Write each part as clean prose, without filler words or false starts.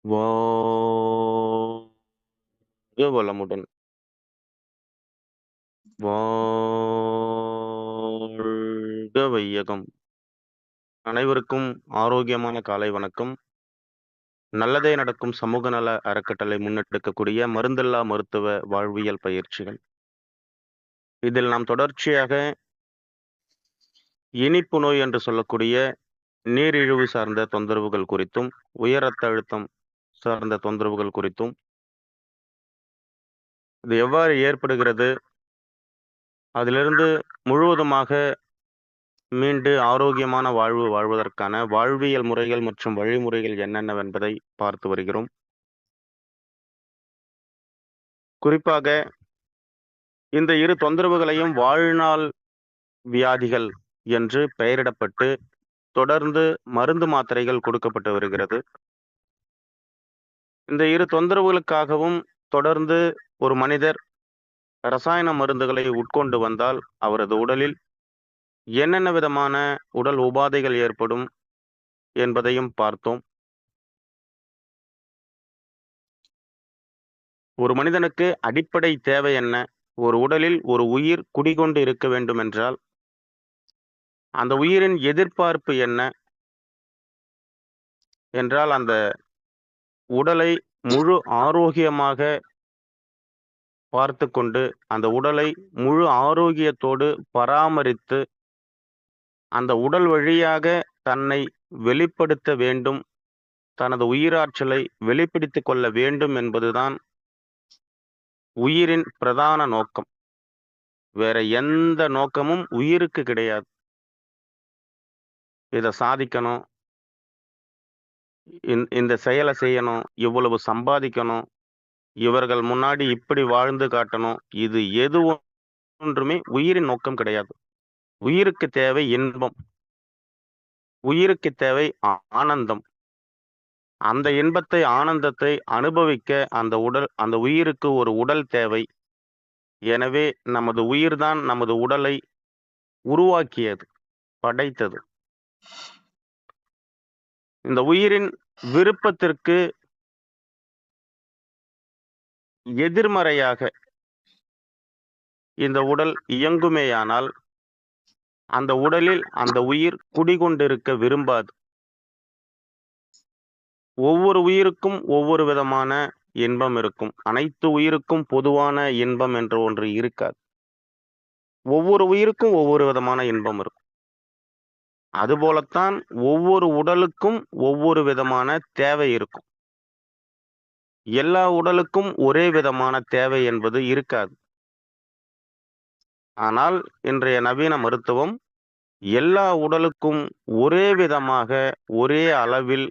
வாழ்க வளமுடன். வாழ்க வையகம். அனைவருக்கும் ஆரோக்கியமான காலை வணக்கம். நல்லதே நடக்கும் சமூக நல அறக்கட்டளை முன்னெடுக்கக்கூடிய மருந்தில்லா மருத்துவ வாழ்வியல் பயிற்சிகள். இதில் நாம் தொடர்ச்சியாக இனிப்பு நோய் என்று சொல்லக்கூடிய நீரிழிவு சார்ந்த தொந்தரவுகள் குறித்தும், உயர் ரத்த அழுத்தம் சார்ந்த தொந்தரவுகள் குறித்தும், இது எவ்வாறு ஏற்படுகிறது, அதிலிருந்து முழுவதுமாக மீண்டு ஆரோக்கியமான வாழ்வு வாழ்வதற்கான வாழ்வியல் முறைகள் மற்றும் வழிமுறைகள் என்னென்னவென்பதை பார்த்து வருகிறோம். குறிப்பாக இந்த இரு தொந்தரவுகளையும் வாழ்நாள் வியாதிகள் என்று பெயரிடப்பட்டு தொடர்ந்து மருந்து மாத்திரைகள் கொடுக்கப்பட்டு வருகிறது. இந்த இரு தொந்தரவுகளுக்காகவும் தொடர்ந்து ஒரு மனிதர் ரசாயன மருந்துகளை உட்கொண்டு வந்தால் அவரது உடலில் என்னென்ன விதமான உடல் உபாதைகள் ஏற்படும் என்பதையும் பார்த்தோம். ஒரு மனிதனுக்கு அடிப்படை தேவை என்ன? ஒரு உடலில் ஒரு உயிர் குடிகொண்டு இருக்க வேண்டும் என்றால் அந்த உயிரின் எதிர்பார்ப்பு என்ன என்றால், அந்த உடலை முழு ஆரோக்கியமாக பார்த்து கொண்டு, அந்த உடலை முழு ஆரோக்கியத்தோடு பராமரித்து, அந்த உடல் வழியாக தன்னை வெளிப்படுத்த வேண்டும், தனது உயிராற்றலை வெளிப்படுத்திக் கொள்ள வேண்டும் என்பதுதான் உயிரின் பிரதான நோக்கம். வேற எந்த நோக்கமும் உயிருக்கு கிடையாது. இத சாதிக்கணும், இந்த செயலை செய்யணும், இவ்வளவு சம்பாதிக்கணும், இவர்கள் முன்னாடி இப்படி வாழ்ந்து காட்டணும். இது எது ஒன்றுமே உயிரின் நோக்கம் கிடையாது. உயிருக்கு தேவை இன்பம். உயிருக்கு தேவை ஆனந்தம். அந்த இன்பத்தை, ஆனந்தத்தை அனுபவிக்க அந்த உயிருக்கு ஒரு உடல் தேவை. எனவே நமது உயிர்தான் நமது உடலை உருவாக்கியது, படைத்தது. இந்த உயிரின் விருப்பத்திற்கு எதிர்மறையாக இந்த உடல் இயங்குமேயானால் அந்த உடலில் அந்த உயிர் குடிகொண்டிருக்க விரும்பாது. ஒவ்வொரு உயிருக்கும் ஒவ்வொரு விதமான இன்பம் இருக்கும். அனைத்து உயிருக்கும் பொதுவான இன்பம் என்ற ஒன்று இருக்காது. ஒவ்வொரு உயிருக்கும் ஒவ்வொரு விதமான இன்பம் இருக்கும். அதுபோலத்தான் ஒவ்வொரு உடலுக்கும் ஒவ்வொரு விதமான தேவை இருக்கும். எல்லா உடலுக்கும் ஒரே விதமான தேவை என்பது இருக்காது. ஆனால் இன்றைய நவீன மருத்துவம் எல்லா உடலுக்கும் ஒரே விதமாக, ஒரே அளவில்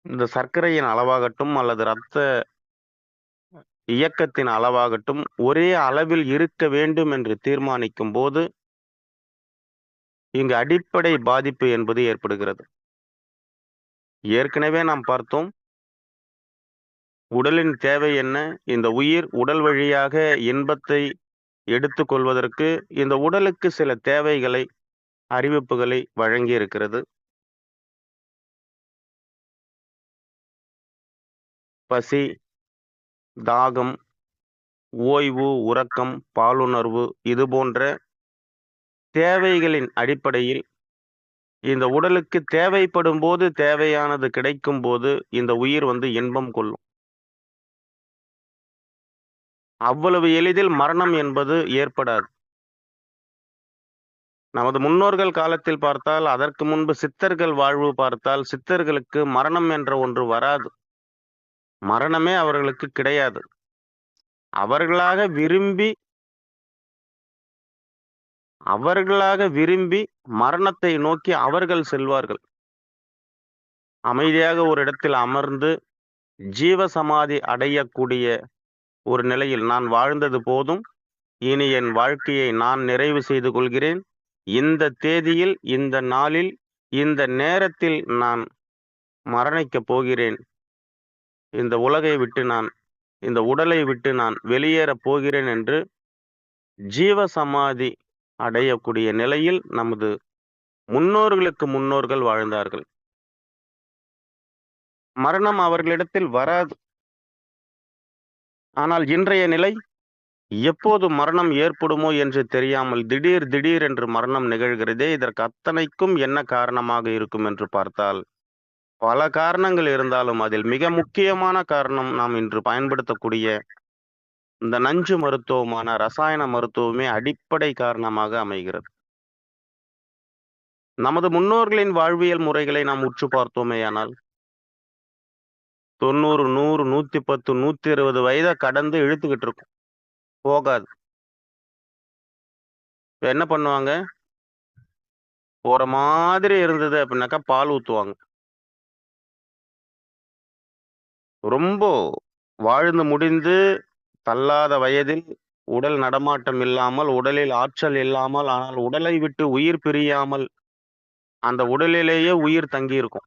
இந்த சர்க்கரையின் அளவாகட்டும் அல்லது இரத்த இயக்கத்தின் அளவாகட்டும் ஒரே அளவில் இருக்க வேண்டும் என்று தீர்மானிக்கும் போது இங்கு அடிப்படை பாதிப்பு என்பது ஏற்படுகிறது. ஏற்கனவே நாம் பார்த்தோம், உடலின் தேவை என்ன? இந்த உயிர் உடல் வழியாக இன்பத்தை எடுத்துக்கொள்வதற்கு இந்த உடலுக்கு சில தேவைகளை, அறிவிப்புகளை வழங்கி இருக்கிறது. பசி, தாகம், ஓய்வு, உறக்கம், பாலுணர்வு இது போன்ற தேவைகளின் அடிப்படையில் இந்த உடலுக்கு தேவைப்படும் போது, தேவையானது கிடைக்கும் போது இந்த உயிர் இன்பம் கொள்ளும். அவ்வளவு எளிதில் மரணம் என்பது ஏற்படாது. நமது முன்னோர்கள் காலத்தில் பார்த்தால், அதற்கு முன்பு சித்தர்கள் வாழ்வு பார்த்தால், சித்தர்களுக்கு மரணம் என்ற ஒன்று வராது. மரணமே அவர்களுக்கு கிடையாது. அவர்களாக விரும்பி மரணத்தை நோக்கி அவர்கள் செல்வார்கள். அமைதியாக ஒரு இடத்தில் அமர்ந்து ஜீவ சமாதி அடையக்கூடிய ஒரு நிலையில், நான் வாழ்ந்தது போதும், இனி என் வாழ்க்கையை நான் நிறைவு செய்து கொள்கிறேன், இந்த தேதியில், இந்த நாளில், இந்த நேரத்தில் நான் மரணிக்கப் போகிறேன், இந்த உலகை விட்டு இந்த உடலை விட்டு நான் வெளியேறப் போகிறேன் என்று ஜீவ சமாதி அடையக்கூடிய நிலையில் நமது முன்னோர்களுக்கு முன்னோர்கள் வாழ்ந்தார்கள். மரணம் அவர்களிடத்தில் வராது. ஆனால் இன்றைய நிலை, எப்போது மரணம் ஏற்படுமோ என்று தெரியாமல் திடீர் என்று மரணம் நிகழ்கிறதே, இதற்கு அத்தனைக்கும் என்ன காரணமாக இருக்கும் என்று பார்த்தால், பல காரணங்கள் இருந்தாலும் அதில் மிக முக்கியமான காரணம் நாம் இன்று பயன்படுத்தக்கூடிய இந்த நஞ்சு மருத்துவமான ரசாயன மருத்துவமே அடிப்படை காரணமாக அமைகிறது. நமது முன்னோர்களின் வாழ்வியல் முறைகளை நாம் உற்று பார்த்தோமேயானால் 90, 100, 110, 120 வயதை கடந்து இழுத்துக்கிட்டு இருக்கும். போகாது. இப்ப என்ன பண்ணுவாங்க? போற மாதிரி இருந்தது அப்படின்னாக்கா பால் ஊத்துவாங்க. ரொம்ப வாழ்ந்து முடிந்து தள்ளாத வயதில் உடல் நடமாட்டம் இல்லாமல், உடலில் ஆற்றல் இல்லாமல், ஆனால் உடலை விட்டு உயிர் பிரியாமல் அந்த உடலிலேயே உயிர் தங்கியிருக்கும்.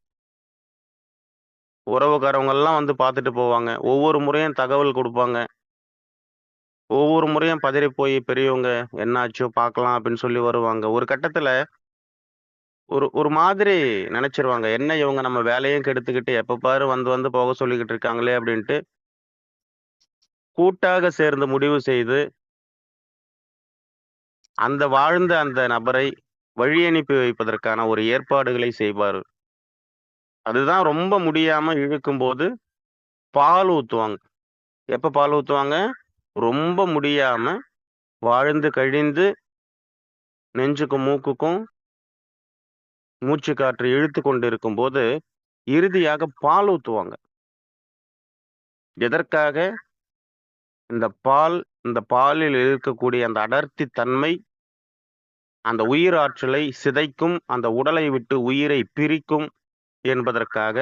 உறவுக்காரவங்கலாம் வந்து பார்த்துட்டு போவாங்க. ஒவ்வொரு முறையும் தகவல் குடுப்பாங்க. ஒவ்வொரு முறையும் பதறி போய் பெரியவங்க என்னாச்சோ பார்க்கலாம் அப்படின்னு சொல்லி வருவாங்க. ஒரு கட்டத்துல ஒரு ஒரு மாதிரி நெனச்சுருவாங்க. என்ன இவங்க நம்ம வேலையும் கெடுத்துக்கிட்டு எப்ப பாரு வந்து வந்து போக சொல்லிக்கிட்டு இருக்காங்களே அப்படின்ட்டு, கூட்டாக சேர்ந்து முடிவு செய்து, அந்த வாழ்ந்த அந்த நபரை வழி அனுப்பி வைப்பதற்கான ஒரு ஏற்பாடுகளை செய்வாரு. அதுதான் ரொம்ப முடியாம இழுக்கும்போது பால் ஊத்துவாங்க. எப்ப பால் ஊத்துவாங்க? ரொம்ப முடியாம வாழ்ந்து கழிந்து நெஞ்சுக்கும், மூக்குக்கும் மூச்சு காற்று இழுத்துக் கொண்டிருக்கும்போது, இறுதியாக பால் ஊத்துவாங்க. எதற்காக? இந்த பாலில் இருக்கக்கூடிய அந்த அடர்த்தி தன்மை, அந்த உயிர் ஆற்றலை சிதைக்கும், அந்த உடலை விட்டு உயிரை பிரிக்கும் என்பதற்காக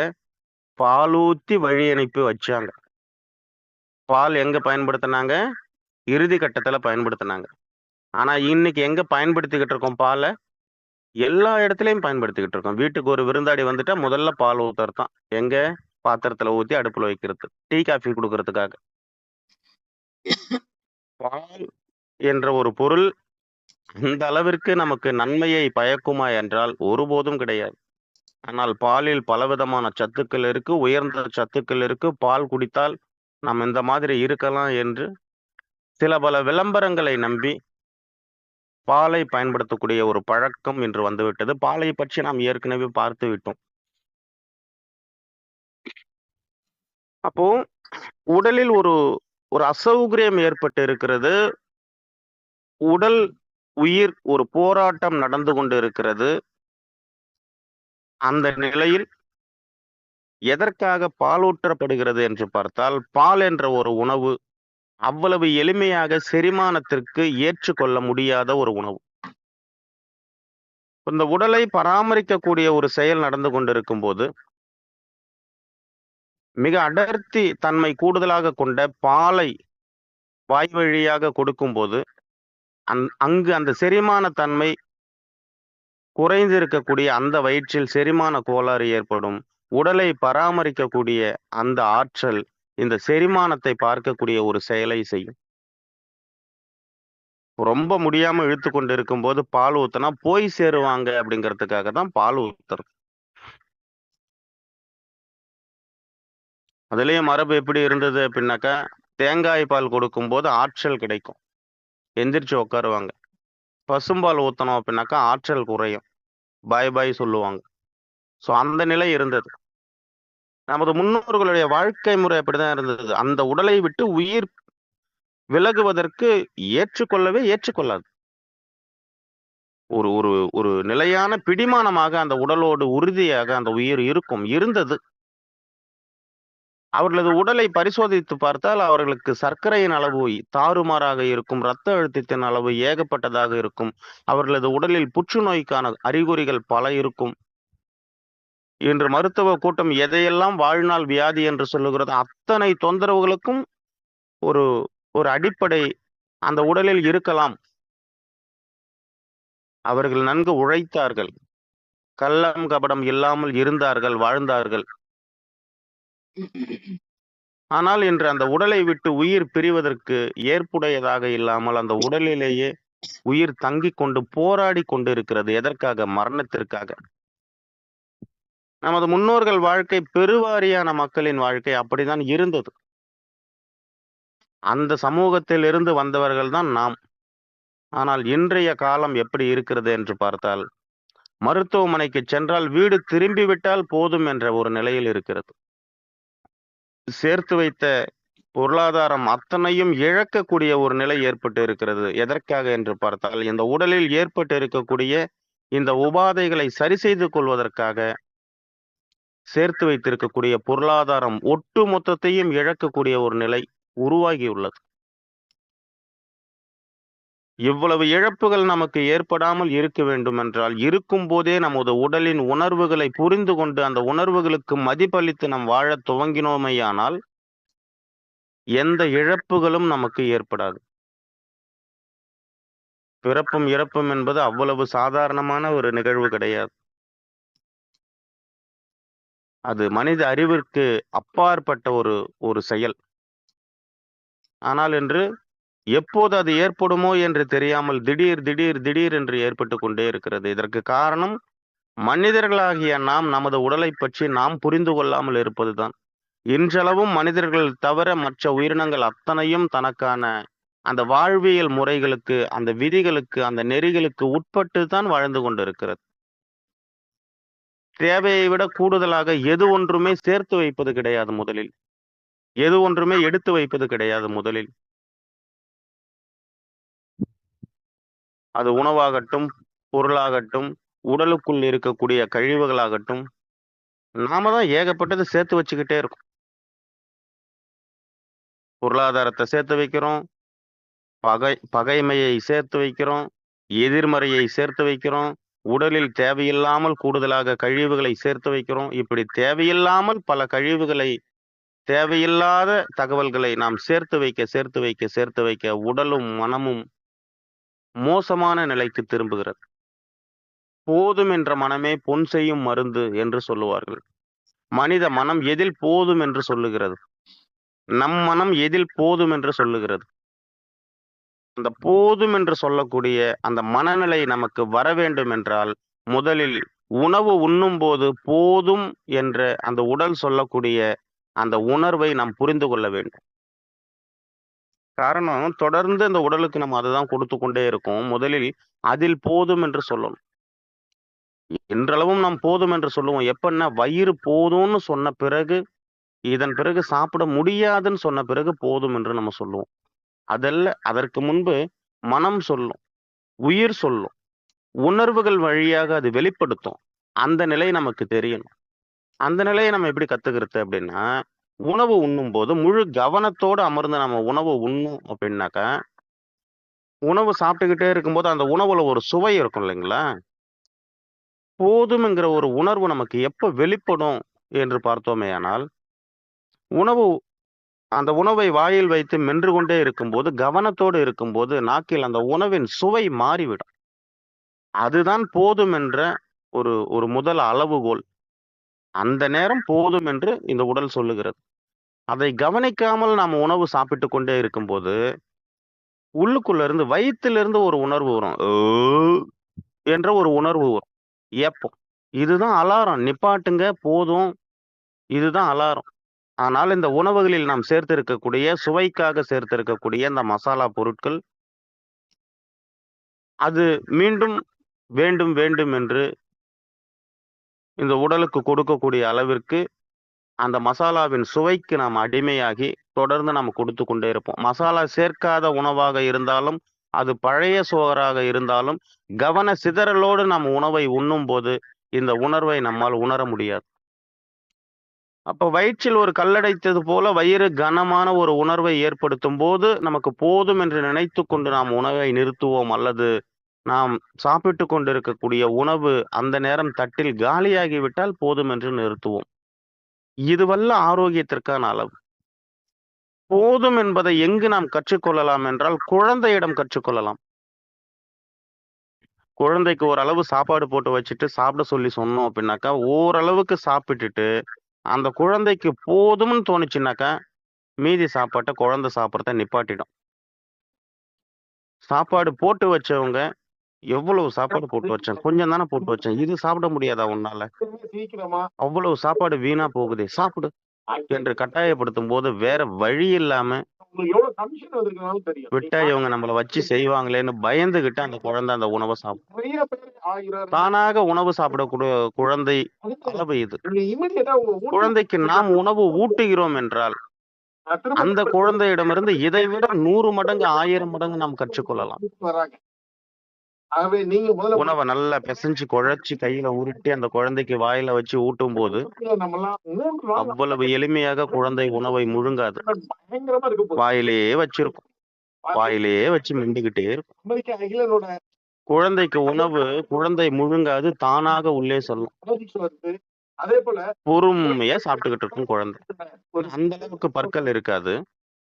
பாலூத்தி வழி அனுப்பி வச்சாங்க. பால் எங்க பயன்படுத்துனாங்க? இறுதி கட்டத்துல பயன்படுத்துனாங்க. ஆனா இன்னைக்கு எங்க பயன்படுத்திக்கிட்டு இருக்கோம் பால? எல்லா இடத்துலயும் பயன்படுத்திக்கிட்டு இருக்கோம். வீட்டுக்கு ஒரு விருந்தாடி வந்துட்டா முதல்ல பால் ஊத்துறது தான். எங்க? பாத்திரத்துல ஊத்தி அடுப்புல வைக்கிறது. Tea, coffee குடுக்கறதுக்காக. பால் என்ற ஒரு பொருள் அந்த அளவிற்கு நமக்கு நன்மையை பயக்குமா என்றால் ஒருபோதும் கிடையாது. ஆனால் பாலில் பலவிதமான சத்துக்கள் இருக்கு. உயர்ந்த சத்துக்கள் இருக்கு. பால் குடித்தால் நாம் இந்த மாதிரி இருக்கலாம் என்று சில பல விளம்பரங்களை நம்பி பாலை பயன்படுத்தக்கூடிய ஒரு பழக்கம் இன்று வந்துவிட்டது. பாலை பற்றி நாம் ஏற்கனவே பார்த்து விட்டோம். அப்போ உடலில் ஒரு ஒரு அசௌகரியம் ஏற்பட்டு இருக்கிறது. உடல், உயிர் ஒரு போராட்டம் நடந்து கொண்டு இருக்கிறது. அந்த நிலையில் எதற்காக பாலூற்றப்படுகிறது என்று பார்த்தால், பால் என்ற ஒரு உணவு அவ்வளவு எளிமையாக செரிமானத்திற்கு ஏற்றுக்கொள்ள முடியாத ஒரு உணவு. இந்த உடலை பராமரிக்கக்கூடிய ஒரு செயல் நடந்து கொண்டிருக்கும்போது, மிக அடர்த்தி தன்மை கூடுதலாக கொண்ட பாலை வாய் வழியாக கொடுக்கும்போது, அங்கு அந்த செரிமான தன்மை குறைந்து இருக்கக்கூடிய அந்த வயிற்றில் செரிமான கோளாறு ஏற்படும். உடலை பராமரிக்கக்கூடிய அந்த ஆற்றல், இந்த செரிமானத்தை பார்க்கக்கூடிய ஒரு செயலை செய்யும். ரொம்ப முடியாம இழுத்துக் கொண்டு இருக்கும்போது பால் ஊத்துனா போய் சேருவாங்க அப்படிங்கிறதுக்காக தான் பால் ஊத்துறது. அதுலயும் மரபு எப்படி இருந்தது அப்படின்னாக்கா, தேங்காய் பால் கொடுக்கும்போது ஆற்றல் கிடைக்கும். எந்திரிச்சு உட்காருவாங்க. பசும்பால் ஊத்தனோம் அப்படின்னாக்கா ஆற்றல் குறையும். பாய் பாய் சொல்லுவாங்க. ஸோ அந்த நிலை இருந்தது. நமது முன்னோர்களுடைய வாழ்க்கை முறை அப்படிதான் இருந்தது. அந்த உடலை விட்டு உயிர் விலகுவதற்கு ஏற்றுக்கொள்ளாது. ஒரு ஒரு ஒரு நிலையான பிடிமானமாக அந்த உடலோடு உறுதியாக அந்த உயிர் இருந்தது. அவர்களது உடலை பரிசோதித்து பார்த்தால் அவர்களுக்கு சர்க்கரையின் அளவு தாறுமாறாக இருக்கும். இரத்த அழுத்தத்தின் அளவு ஏகப்பட்டதாக இருக்கும். அவர்களது உடலில் புற்றுநோய்க்கான அறிகுறிகள் பல இருக்கும். இன்று மருத்துவ கூட்டம் எதையெல்லாம் வாழ்நாள் வியாதி என்று சொல்லுகிறதோ அத்தனை தொந்தரவுகளுக்கும் ஒரு ஒரு அடிப்படை அந்த உடலில் இருக்கலாம். அவர்கள் நன்கு உழைத்தார்கள். கள்ளம் கபடம் இல்லாமல் இருந்தார்கள், வாழ்ந்தார்கள். ஆனால் இன்று அந்த உடலை விட்டு உயிர் பிரிவதற்கு ஏற்புடையதாக இல்லாமல் அந்த உடலிலேயே உயிர் தங்கிக் கொண்டு போராடி கொண்டிருக்கிறது. எதற்காக? மரணத்திற்காக. நமது முன்னோர்கள் வாழ்க்கை பெருவாரியான மக்களின் வாழ்க்கை அப்படிதான் இருந்தது. அந்த சமூகத்தில் இருந்து வந்தவர்கள் தான் நாம். ஆனால் இன்றைய காலம் எப்படி இருக்கிறது என்று பார்த்தால், மருத்துவமனைக்கு சென்றால் வீடு திரும்பிவிட்டால் போதும் என்ற ஒரு நிலையில் இருக்கிறது. சேர்த்து வைத்த பொருளாதாரம் அத்தனையும் இழக்கக்கூடிய ஒரு நிலை ஏற்பட்டு இருக்கிறது. எதற்காக என்று பார்த்தால், இந்த உடலில் ஏற்பட்டு இருக்கக்கூடிய இந்த உபாதைகளை சரி செய்து கொள்வதற்காக சேர்த்து வைத்திருக்கக்கூடிய பொருளாதாரம் ஒட்டு மொத்தத்தையும் இழக்கக்கூடிய ஒரு நிலை உருவாகியுள்ளது. இவ்வளவு இழப்புகள் நமக்கு ஏற்படாமல் இருக்க வேண்டுமென்றால், இருக்கும்போதே நமது உடலின் உணர்வுகளை புரிந்து கொண்டு, அந்த உணர்வுகளுக்கு மதிப்பளித்து நாம் வாழத் துவங்கினோமேயானால், எந்த இழப்புகளும் நமக்கு ஏற்படாது. பிறப்பும், இறப்பும் என்பது அவ்வளவு சாதாரணமான ஒரு நிகழ்வு கிடையாது. அது மனித அறிவிற்கு அப்பாற்பட்ட ஒரு செயல். ஆனால் இன்று எப்போது அது ஏற்படுமோ என்று தெரியாமல் திடீர் என்று ஏற்பட்டுக் கொண்டே இருக்கிறது. இதற்கு காரணம் மனிதர்களாகிய நாம் நமது உடலைப் பற்றி நாம் புரிந்து கொள்ளாமல் இருப்பதுதான். இன்றளவும் மனிதர்கள் தவிர மற்ற உயிரினங்கள் அத்தனையும் தனக்கான அந்த வாழ்வியல் முறைகளுக்கு, அந்த விதிகளுக்கு, அந்த நெறிகளுக்கு உட்பட்டு தான் வாழ்ந்து கொண்டிருக்கிறது. தேவையை விட கூடுதலாக எது ஒன்றுமே சேர்த்து வைப்பது கிடையாது முதலில். எது ஒன்றுமே எடுத்து வைப்பது கிடையாது முதலில். அது உணவாகட்டும், பொருளாகட்டும், உடலுக்குள் இருக்கக்கூடிய கழிவுகளாகட்டும், நாம தான் ஏகப்பட்டது சேர்த்து வச்சுக்கிட்டே இருக்கோம். பொருளாதாரத்த சேர்த்து வைக்கிறோம். பகைமையை சேர்த்து வைக்கிறோம். எதிர்மறையை சேர்த்து வைக்கிறோம். உடலில் தேவையில்லாமல் கூடுதலாக கழிவுகளை சேர்த்து வைக்கிறோம். இப்படி தேவையில்லாமல் பல கழிவுகளை, தேவையில்லாத தகவல்களை நாம் சேர்த்து வைக்க உடலும், மனமும் மோசமான நிலைக்கு திரும்புகிறது. போதும் என்ற மனமே பொன் செய்யும் மருந்து என்று சொல்லுவார்கள். மனித மனம் எதில் போதும் என்று சொல்லுகிறது? நம் மனம் எதில் போதும் என்று சொல்லுகிறது? அந்த போதும் என்று சொல்லக்கூடிய அந்த மனநிலை நமக்கு வர வேண்டும் என்றால், முதலில் உணவு உண்ணும்போது போதும் என்ற அந்த உடல் சொல்லக்கூடிய அந்த உணர்வை நாம் புரிந்து கொள்ள வேண்டும். காரணம், தொடர்ந்து அந்த உடலுக்கு நம்ம அததான் கொடுத்து கொண்டே இருக்கோம். முதலில் அதில் போதும் என்று சொல்லணும். இன்றளவும் நாம் போதும் என்று சொல்லுவோம். எப்பன்னா வயிறு போதும்னு சொன்ன பிறகு, இதன் பிறகு சாப்பிட முடியாதுன்னு சொன்ன பிறகு போதும் என்று நம்ம சொல்லுவோம். அதல்ல, அதற்கு முன்பு மனம் சொல்லும், உயிர் சொல்லும், உணர்வுகள் வழியாக அது வெளிப்படுத்தும். அந்த நிலை நமக்கு தெரியணும். அந்த நிலையை நம்ம எப்படி கத்துக்கிறது அப்படின்னா, உணவு உண்ணும்போது முழு கவனத்தோடு அமர்ந்து நம்ம உணவு உண்ணணும் அப்படின்னாக்கா, உணவு சாப்பிட்டுக்கிட்டே இருக்கும்போது அந்த உணவுல ஒரு சுவை இருக்கும் இல்லைங்களா? போதும்ங்கிற ஒரு உணர்வு நமக்கு எப்ப வெளிப்படும் என்று பார்த்தோமேயானால், உணவு அந்த உணவை வாயில் வைத்து மென்று கொண்டே இருக்கும்போது, கவனத்தோடு இருக்கும்போது, நாக்கில் அந்த உணவின் சுவை மாறிவிடும். அதுதான் போதும் என்ற ஒரு ஒரு முதல் அளவுகோல். அந்த நேரம் போதும் என்று இந்த உடல் சொல்லுகிறது. அதை கவனிக்காமல் நாம உணவு சாப்பிட்டுக் கொண்டே இருக்கும்போது, உள்ளுக்குள்ள இருந்து வயித்திலிருந்து ஒரு உணர்வு வரும். என்ற ஒரு உணர்வு வரும். ஏப்பம். இதுதான் அலாரம். நிப்பாட்டுங்க போதும். இதுதான் அலாரம். ஆனால் இந்த உணவுகளில் நாம் சேர்த்திருக்கக்கூடிய, சுவைக்காக சேர்த்திருக்கக்கூடிய இந்த மசாலா பொருட்கள், அது மீண்டும் வேண்டும் வேண்டும் என்று இந்த உடலுக்கு கொடுக்கக்கூடிய அளவிற்கு, அந்த மசாலாவின் சுவைக்கு நாம் அடிமையாகி, தொடர்ந்து நாம் கொடுத்து கொண்டே இருப்போம். மசாலா சேர்க்காத உணவாக இருந்தாலும், அது பழைய சோறாக இருந்தாலும், கவன சிதறலோடு நாம் உணவை உண்ணும்போது, இந்த உணர்வை நம்மால் உணர முடியாது. அப்ப வயிற்றில் ஒரு கல்லடைத்தது போல வயிறு கனமான ஒரு உணர்வை ஏற்படுத்தும்போது, நமக்கு போதும் என்று நினைத்துக் கொண்டு நாம் உணவை நிறுத்துவோம். அல்லது நாம் சாப்பிட்டுக் கொண்டிருக்கக்கூடிய உணவு அந்த நேரம் தட்டில் காலியாகிவிட்டால் போதும் என்று நிறுத்துவோம். இதுவல்ல ஆரோக்கியத்திற்கான அளவு. போதும் என்பதை எங்கு நாம் கற்றுக்கொள்ளலாம் என்றால், குழந்தையிடம் கற்றுக்கொள்ளலாம். குழந்தைக்கு ஓரளவு சாப்பாடு போட்டு வச்சுட்டு சாப்பிட சொல்லி சொன்னோம் அப்படின்னாக்கா, ஓரளவுக்கு சாப்பிட்டுட்டு, அந்த குழந்தைக்கு போதும்னு தோணுச்சுன்னாக்கா, மீதி சாப்பாட்ட குழந்தை சாப்பிடுறத நிப்பாட்டிடும். சாப்பாடு போட்டு வச்சவங்க எவ்வளவு சாப்பாடு போட்டு வச்சேன். கொஞ்சம் தானே போட்டு வச்சேன். இது சாப்பிட முடியாதா உன்னால? சீக்கிரமா அவ்வளவு சாப்பாடு வீணா போகுதே! சாப்பிடு என்று கட்டாயப்படுத்தும்போது, வேற வழி இல்லாம உங்களுக்கு எவ்வளவு கமிஷன் வந்திருக்குனாலும் தெரியும். விட்டா இவங்க நம்மள வச்சு செய்வாங்களேன்னு பயந்துகிட்டு அந்த குழந்தை அந்த உணவ சாப்பிடும். நிறைய பேர் 1000 தானாக உணவு சாப்பிடக்கூடிய குழந்தை அளவு இது. நீங்க இமிடியேட்டா உங்க குழந்தைக்கு நாம் உணவு ஊட்டுகிறோம் என்றால், அந்த குழந்தையிடமிருந்து இதைவிட 100 மடங்கு, 1000 மடங்கு நாம் கற்றுக்கொள்ளலாம். வராங்க. ஆகவே நீங்க முதல்ல உணவ நல்லா பெசஞ்சு குழச்சு கையில உருட்டி அந்த குழந்தைக்கு வாயில வச்சு ஊட்டும்போது, நம்மலாம் 3 நாள் அவ்வளவு எளிமையாக குழந்தை உணவை முழுங்காது. பயங்கரமா இருக்க போகுது. வாயிலேயே வச்சிருக்கும். வாயிலேயே வச்சு மெண்டுகிட்டே இருக்கும். அமெரிக்கா அகிலனோட குழந்தைக்கு உணவு குழந்தை முழுங்காது, தானாக உள்ளே செல்லும். வருது. அதே போல பொறுமையா சாப்பிட்டுக்கிட்டு இருக்கும் குழந்தை. ஒரு அந்த அளவுக்கு பற்கள் இருக்காது.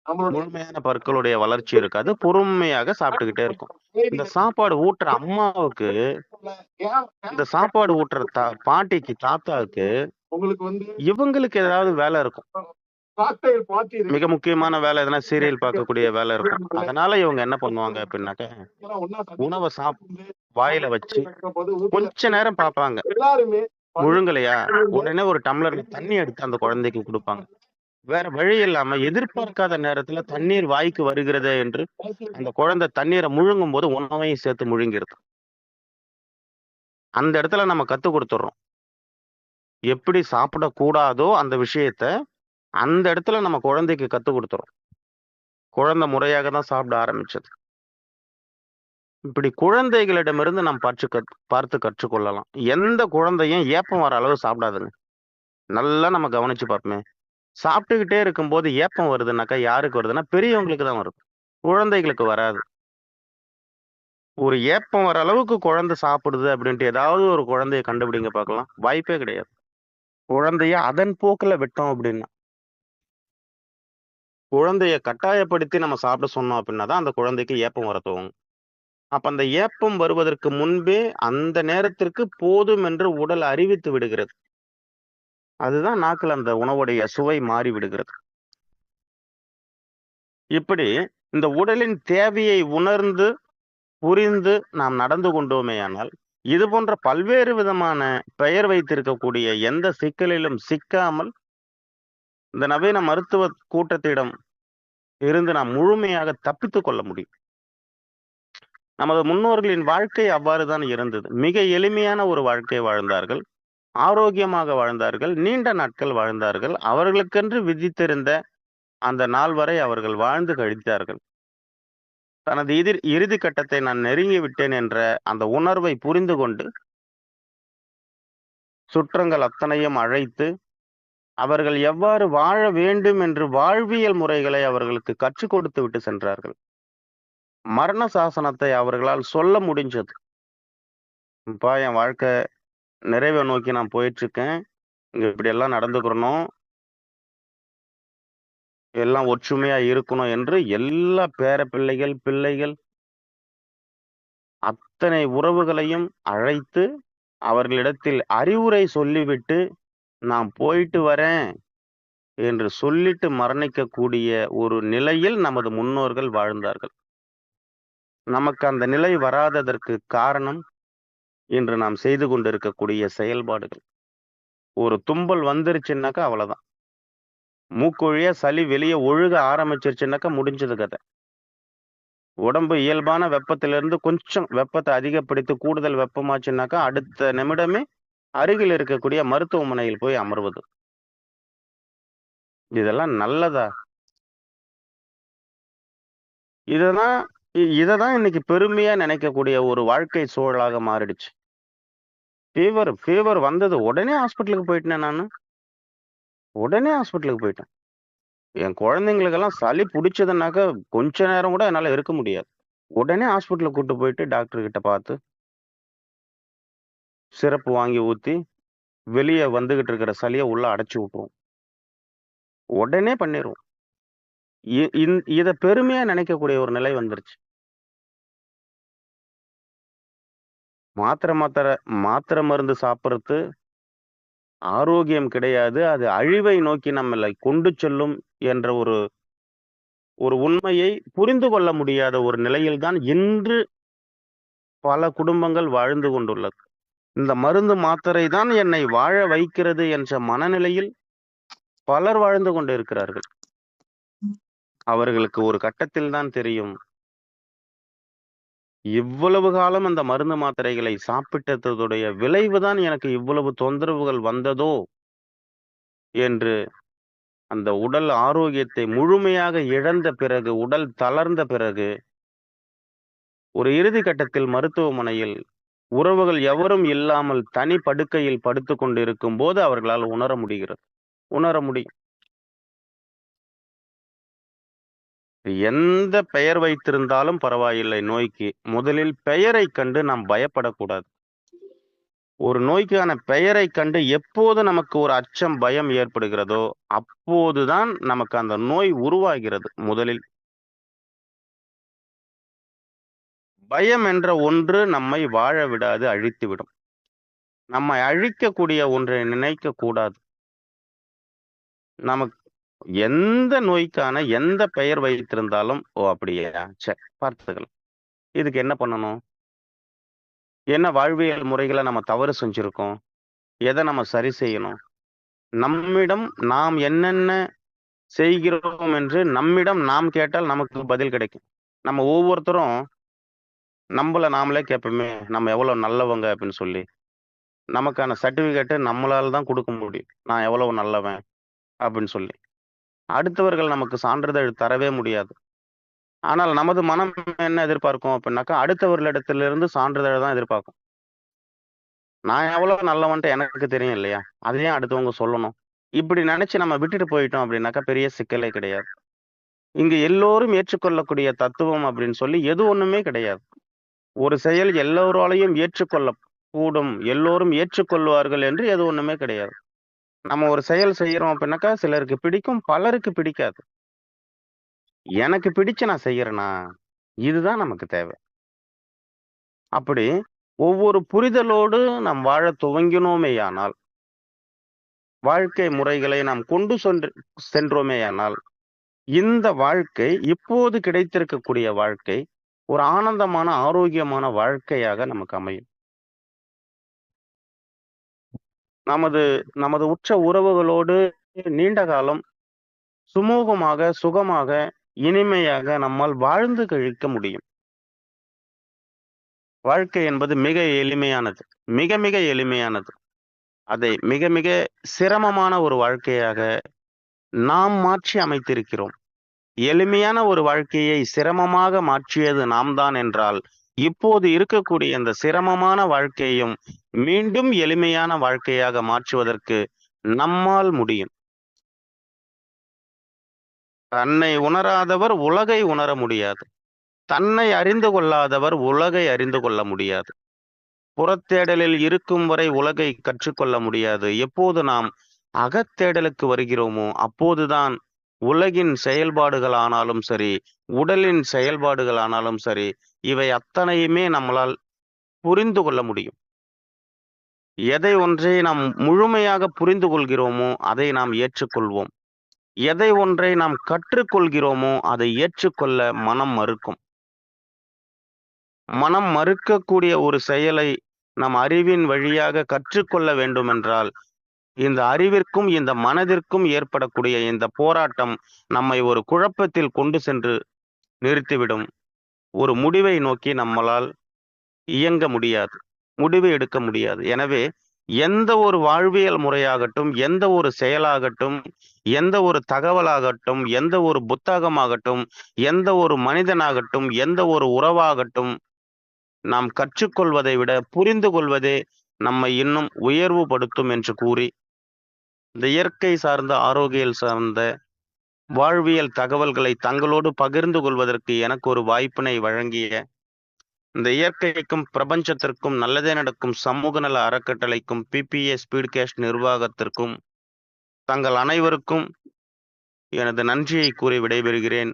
நம்மளோட முழுமையான பற்களுடைய வளர்ச்சி இருக்காது. பொறுமையாக சாப்பிட்டுக்கிட்டே இருக்கும். இந்த சாப்பாடு ஊட்டுற அம்மாவுக்கு, இந்த சாப்பாடு ஊட்டுற பாட்டிக்கு, தாத்தாவுக்கு உங்களுக்கு வந்து இவங்களுக்கு ஏதாவது வேலை இருக்கும். காக்டெயில் பார்ட்டி இருக்கு. மிக முக்கியமான வேலை எதுனா சீரியல் பார்க்கக்கூடிய வேலை இருக்கும். அதனால இவங்க என்ன பண்ணுவாங்க அப்படின்னாக்க, உணவ வாயில வச்சு கொஞ்ச நேரம் பார்ப்பாங்க. எல்லாருமே முழுங்கலையா, உடனே ஒரு டம்ளர்ல தண்ணி எடுத்து அந்த குழந்தைக்கு குடுப்பாங்க. வேற வழி இல்லாம எதிர்பார்க்காத நேரத்துல தண்ணீர் வாய்க்கு வருகிறதே என்று அந்த குழந்தை தண்ணீரை முழுங்கும்போது உணவையும் சேர்த்து முழுங்கிருது. அந்த இடத்துல நம்ம கத்துக் கொடுத்துடுறோம். எப்படி சாப்பிடக்கூடாதோ அந்த விஷயத்த அந்த இடத்துல நம்ம குழந்தைக்கு கத்துக் கொடுத்துறோம். குழந்தை முறையாக தான் சாப்பிட ஆரம்பிச்சது. இப்படி குழந்தைகளிடமிருந்து நாம் பார்த்து கற்றுக்கொள்ளலாம். எந்த குழந்தையும் ஏப்பம் வர அளவு சாப்பிடாதுங்க. நல்லா நம்ம கவனிச்சு பார்ப்போமே. சாப்பிட்டுக்கிட்டே இருக்கும்போது ஏப்பம் வருதுன்னாக்கா யாருக்கு வருதுன்னா பெரியவங்களுக்கு தான் வரும். குழந்தைகளுக்கு வராது. ஒரு ஏப்பம் வர அளவுக்கு குழந்தை சாப்பிடுது அப்படின்ட்டு ஏதாவது ஒரு குழந்தைய கண்டுபிடிங்க பார்க்கலாம். வாய்ப்பே கிடையாது. குழந்தைய அதன் போக்குல விட்டோம் அப்படின்னா, குழந்தைய கட்டாயப்படுத்தி நம்ம சாப்பிட சொன்னோம் அப்படின்னா தான் அந்த குழந்தைக்கு ஏப்பம் வர துவங்கும். அப்ப அந்த ஏப்பம் வருவதற்கு முன்பே அந்த நேரத்திற்கு போதும் என்று உடல் அறிவித்து விடுகிறது. அதுதான் நாக்குல அந்த உணவுடைய சுவை மாறி விடுகிறது. இப்படி இந்த உடலின் தேவையை உணர்ந்து, புரிந்து நாம் நடந்து கொண்டோமேயானால், இது போன்ற பல்வேறு விதமான பெயர் வைத்திருக்கக்கூடிய எந்த சிக்கலிலும் சிக்காமல், இந்த நவீன மருத்துவ கூட்டத்திடம் இருந்து நாம் முழுமையாக தப்பித்துக் கொள்ள முடியும். நமது முன்னோர்களின் வாழ்க்கை அவ்வாறுதான் இருந்தது. மிக எளிமையான ஒரு வாழ்க்கை வாழ்ந்தார்கள். ஆரோக்கியமாக வாழ்ந்தார்கள். நீண்ட நாட்கள் வாழ்ந்தார்கள். அவர்களுக்கென்று விதித்திருந்த அந்த நாள் வரை அவர்கள் வாழ்ந்து கழித்தார்கள். தனது இறுதி கட்டத்தை நான் நெருங்கி விட்டேன் என்ற அந்த உணர்வை புரிந்து கொண்டு, சுற்றங்கள் அத்தனையும் அழைத்து, அவர்கள் எவ்வாறு வாழ வேண்டும் என்று வாழ்வியல் முறைகளை அவர்களுக்கு கற்றுக் கொடுத்து விட்டு சென்றார்கள். மரண சாசனத்தை அவர்களால் சொல்ல முடிஞ்சது. "அப்பா, என் வாழ்க்கை நிறைவை நோக்கி நான் போயிட்டு இருக்கேன். இங்க இப்படி எல்லாம் நடந்துக்கிறணும். எல்லாம் ஒற்றுமையா இருக்கணும்" என்று எல்லா பிள்ளைகள் அத்தனை உறவுகளையும் அழைத்து, அவர்களிடத்தில் அறிவுரை சொல்லிவிட்டு, "நான் போயிட்டு வரேன்" என்று சொல்லிட்டு மரணிக்கக்கூடிய ஒரு நிலையில் நமது முன்னோர்கள் வாழ்ந்தார்கள். நமக்கு அந்த நிலை வராததற்கு காரணம், இன்று நாம் செய்து கொண்டிருக்கக்கூடிய செயல்பாடுகள். ஒரு தும்பல் வந்துருச்சுன்னாக்கா அவ்வளவுதான். மூக்கு வழியா சளி வெளிய ஒழுக ஆரம்பிச்சிருச்சுன்னாக்கா முடிஞ்சது கதை. உடம்பு இயல்பான வெப்பத்திலிருந்து கொஞ்சம் வெப்பத்தை அதிகப்படுத்தி கூடுதல் வெப்பமாச்சுன்னாக்கா அடுத்த நிமிடமே அருகில் இருக்கக்கூடிய மருத்துவமனையில் போய் அமர்வது. இதெல்லாம் நல்லதா? இததான் இததான் இன்னைக்கு பெருமையா நினைக்கக்கூடிய ஒரு வாழ்க்கை சூழலாக மாறிடுச்சு. ஃபீவர் வந்தது உடனே ஹாஸ்பிட்டலுக்கு போயிட்டேனே நானு. உடனே ஹாஸ்பிட்டலுக்கு போயிட்டேன். என் குழந்தைங்களுக்கெல்லாம் சளி புடிச்சதுன்னாக்கா கொஞ்ச நேரம் கூட என்னால இருக்க முடியாது. உடனே ஹாஸ்பிட்டலுக்கு கூட்டு போயிட்டு டாக்டர் கிட்ட பார்த்து, சிரப்பு வாங்கி ஊத்தி, வெளிய வந்துகிட்டு இருக்கிற சளிய உள்ள அடைச்சு விட்டுருவோம். உடனே பண்ணிருவோம். இத பெருமையா நினைக்கக்கூடிய ஒரு நிலை வந்துருச்சு. மாத்திரை மருந்து சாப்பிடுறது ஆரோக்கியம் கிடையாது. அது அழிவை நோக்கி நம்மளை கொண்டு செல்லும் என்ற ஒரு உண்மையை புரிந்து கொள்ள முடியாத ஒரு நிலையில் தான் இன்று பல குடும்பங்கள் வாழ்ந்து கொண்டுள்ளது. இந்த மருந்து மாத்திரை தான் என்னை வாழ வைக்கிறது என்ற மனநிலையில் பலர் வாழ்ந்து கொண்டிருக்கிறார்கள். அவர்களுக்கு ஒரு கட்டத்தில் தான் தெரியும், இவ்வளவு காலம் அந்த மருந்து மாத்திரைகளை சாப்பிட்டதுடைய விளைவுதான் எனக்கு இவ்வளவு தொந்தரவுகள் வந்ததோ என்று. அந்த உடல் ஆரோக்கியத்தை முழுமையாக இழந்த பிறகு, உடல் தளர்ந்த பிறகு, ஒரு இறுதி கட்டத்தில் மருத்துவமனையில் உறவுகள் எவரும் இல்லாமல் தனி படுக்கையில் படுத்துக் கொண்டிருக்கும் போது அவர்களால் உணர முடியும். எந்த பெயர் வைத்திருந்தாலும் பரவாயில்லை நோய்க்கு. முதலில் பெயரைக் கண்டு நாம் பயப்படக்கூடாது. ஒரு நோய்க்கான பெயரைக் கண்டு எப்போது நமக்கு ஒரு அச்சம், பயம் ஏற்படுகிறதோ, அப்போதுதான் நமக்கு அந்த நோய் உருவாகிறது முதலில். பயம் என்ற ஒன்று நம்மை வாழ விடாது, அழித்துவிடும். நம்மை அழிக்கக்கூடிய ஒன்றை நினைக்கக் கூடாது. நமக்கு எந்த நோய்க்கான எந்த பெயர் வைத்திருந்தாலும், "ஓ! அப்படியா? பார்த்துக்கலாம். இதுக்கு என்ன பண்ணணும்? என்ன வாழ்வியல் முறைகள நம்ம தவறு செஞ்சிருக்கோம்? எத நம்ம சரி செய்யணும்?" நம்மிடம் நாம் என்னென்ன செய்கிறோம் என்று நம்மிடம் நாம் கேட்டால் நமக்கு பதில் கிடைக்கும். நம்ம ஒவ்வொருத்தரும் நம்பள நாமளே கேட்போமே, நம்ம எவ்வளோ நல்லவங்க அப்படின்னு சொல்லி. நமக்கான சர்டிஃபிகேட்ட நம்மளால தான் குடுக்க முடியும். நான் எவ்வளவு நல்லவன் அப்படின்னு சொல்லி. அடுத்தவர்கள் நமக்கு சான்றிதழ் தரவே முடியாது. ஆனால் நமது மனம் என்ன எதிர்பார்க்கும் அப்படின்னாக்கா, அடுத்தவர்களிடத்திலிருந்து சான்றிதழ தான் எதிர்பார்க்கும். நான் எவ்வளவு நல்லவன்ட்டு எனக்கு தெரியும் இல்லையா? அத ஏன் அடுத்தவங்க சொல்லணும்? இப்படி நெனச்சு நம்ம விட்டுட்டு போயிட்டோம் அப்படின்னாக்கா, பெரிய சிக்கலே கிடையாது. இங்கு எல்லோரும் ஏற்றுக்கொள்ளக்கூடிய தத்துவம் அப்படின்னு சொல்லி எது ஒண்ணுமே கிடையாது. ஒரு செயல் எல்லோராலயும் ஏற்றுக்கொள்ளக்கூடும், எல்லோரும் ஏற்றுக்கொள்வார்கள் என்று எது ஒண்ணுமே கிடையாது. நம்ம ஒரு செயல் செய்யறோம் அப்படின்னாக்கா, சிலருக்கு பிடிக்கும், பலருக்கு பிடிக்காது. எனக்கு பிடிச்சு நான் செய்யறேனா? இதுதான் நமக்கு தேவை. அப்படி ஒவ்வொரு புரிதலோடு நாம் வாழத் துவங்கினோமேயானால், வாழ்க்கை முறைகளை நாம் கொண்டு சென்றோமேயானால், இந்த வாழ்க்கை இப்போது கிடைத்திருக்கக்கூடிய வாழ்க்கை, ஒரு ஆனந்தமான, ஆரோக்கியமான வாழ்க்கையாக நமக்கு அமையும். நமது நமது உற்ற உறவுகளோடு நீண்ட காலம் சுமூகமாக, சுகமாக, இனிமையாக நம்மால் வாழ்ந்து கழிக்க முடியும். வாழ்க்கை என்பது மிக எளிமையானது. மிக, மிக எளிமையானது. அதை மிக, மிக சிரமமான ஒரு வாழ்க்கையாக நாம் மாற்றி அமைத்திருக்கிறோம். எளிமையான ஒரு வாழ்க்கையை சிரமமாக மாற்றியது நாம் தான் என்றால், இப்போது இருக்கக்கூடிய இந்த சிரமமான வாழ்க்கையையும் மீண்டும் எளிமையான வாழ்க்கையாக மாற்றுவதற்கு நம்மால் முடியும். தன்னை உணராதவர் உலகை உணர முடியாது. தன்னை அறிந்து கொள்ளாதவர் உலகை அறிந்து கொள்ள முடியாது. புறத்தேடலில் இருக்கும் வரை உலகை கற்றுக்கொள்ள முடியாது. எப்போது நாம் அகத்தேடலுக்கு வருகிறோமோ, அப்போதுதான் உலகின் செயல்பாடுகள் ஆனாலும் சரி, உடலின் செயல்பாடுகள் ஆனாலும் சரி, இவை அத்தனையுமே நம்மளால் புரிந்து கொள்ள முடியும். எதை ஒன்றை நாம் முழுமையாக புரிந்து கொள்கிறோமோ, அதை நாம் ஏற்றுக்கொள்வோம். எதை ஒன்றை நாம் கற்றுக்கொள்கிறோமோ, அதை ஏற்றுக்கொள்ள மனம் மறுக்கும். மனம் மறுக்கக்கூடிய ஒரு செயலை நம் அறிவின் வழியாக கற்றுக்கொள்ள வேண்டுமென்றால், இந்த அறிவிற்கும், இந்த மனதிற்கும் ஏற்படக்கூடிய இந்த போராட்டம் நம்மை ஒரு குழப்பத்தில் கொண்டு சென்று நிறுத்திவிடும். ஒரு முடிவை நோக்கி நம்மளால் இயங்க முடியாது. முடிவு எடுக்க முடியாது. எனவே எந்த ஒரு வாழ்வியல் முறையாகட்டும், எந்த ஒரு செயலாகட்டும், எந்த ஒரு தகவலாகட்டும், எந்த ஒரு புத்தகமாகட்டும், எந்த ஒரு மனிதனாகட்டும், எந்த ஒரு உறவாகட்டும், நாம் கற்றுக்கொள்வதை விட புரிந்து கொள்வதே நம்மை இன்னும் உயர்வுபடுத்தும் என்று கூறி, இந்த இயற்கை சார்ந்த, ஆரோக்கியல் சார்ந்த வாழ்வியல் தகவல்களை தங்களோடு பகிர்ந்து கொள்வதற்கு எனக்கு ஒரு வாய்ப்பினை வழங்கிய இந்த இயற்கைக்கும் பிரபஞ்சத்திற்கும் நல்லதே நடக்கும் சமூக நல அறக்கட்டளைக்கும் பிபிஏ ஸ்பீட்காஸ்ட் நிர்வாகத்திற்கும் தங்கள் அனைவருக்கும் எனது நன்றியை கூறி விடைபெறுகிறேன்.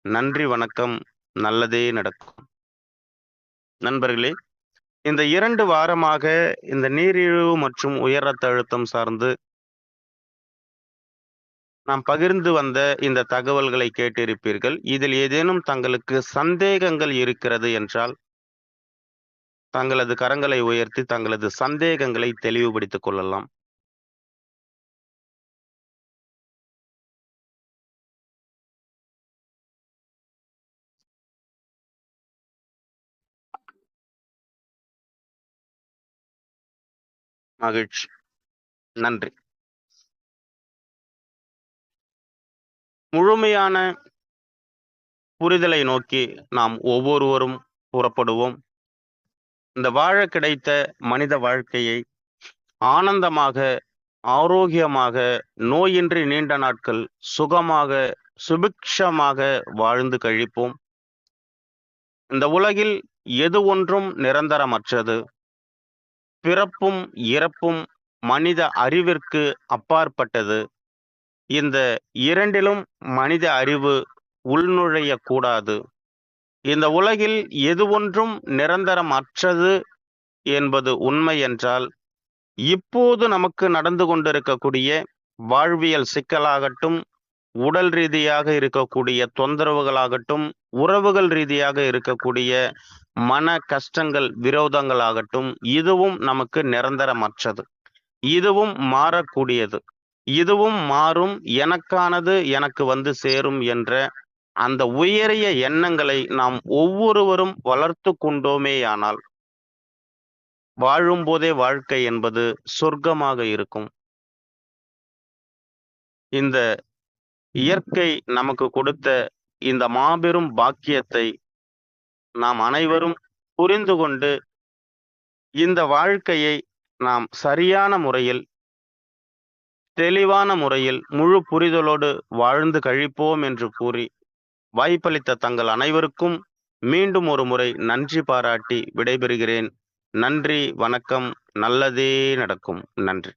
நன்றி, வணக்கம். நல்லதே நடக்கும். நண்பர்களே, இந்த 2 வாரமாக இந்த நீரிழிவு மற்றும் உயர் ரத்த அழுத்தம் சார்ந்து நாம் பகிர்ந்து வந்த இந்த தகவல்களை கேட்டிருப்பீர்கள். இதில் ஏதேனும் தங்களுக்கு சந்தேகங்கள் இருக்கிறது என்றால் தங்களது கரங்களை உயர்த்தி தங்களது சந்தேகங்களை தெளிவுபடுத்திக் கொள்ளலாம். மகிழ்ச்சி. நன்றி. முழுமையான புரிதலை நோக்கி நாம் ஒவ்வொருவரும் புறப்படுவோம். இந்த வாழ கிடைத்த மனித வாழ்க்கையை ஆனந்தமாக, ஆரோக்கியமாக, நோயின்றி நீண்ட நாட்கள் சுகமாக, சுபிக்ஷமாக வாழ்ந்து கழிப்போம். இந்த உலகில் எது ஒன்றும் நிரந்தரமற்றது. பிறப்பும் இறப்பும் மனித அறிவிற்கு அப்பாற்பட்டது. இந்த இரண்டிலும் மனித அறிவு உள்நுழையக்கூடாது. இந்த உலகில் எது ஒன்றும் நிரந்தரமற்றது என்பது உண்மை என்றால், இப்போது நமக்கு நடந்து கொண்டிருக்கக்கூடிய வாழ்வியல் சிக்கலாகட்டும், உடல் ரீதியாக இருக்கக்கூடிய தொந்தரவுகளாகட்டும், உறவுகள் ரீதியாக இருக்கக்கூடிய மன கஷ்டங்கள், விரோதங்களாகட்டும், இதுவும் நமக்கு நிரந்தரமற்றது. இதுவும் மாறக்கூடியது. இதுவும் மாறும், எனக்கானது எனக்கு வந்து சேரும் என்ற அந்த உயரிய எண்ணங்களை நாம் ஒவ்வொருவரும் வளர்த்து கொண்டோமேயானால், வாழும்போதே வாழ்க்கை என்பது சொர்க்கமாக இருக்கும். இந்த இயற்கை நமக்கு கொடுத்த இந்த மாபெரும் பாக்கியத்தை நாம் அனைவரும் புரிந்து கொண்டு, இந்த வாழ்க்கையை நாம் சரியான முறையில், தெளிவான முறையில், முழு புரிதலோடு வாழ்ந்து கழிப்போம் என்று கூறி, வாய்ப்பளித்த தங்கள் அனைவருக்கும் மீண்டும் ஒரு முறை நன்றி பாராட்டி விடைபெறுகிறேன். நன்றி, வணக்கம். நல்லதே நடக்கும். நன்றி.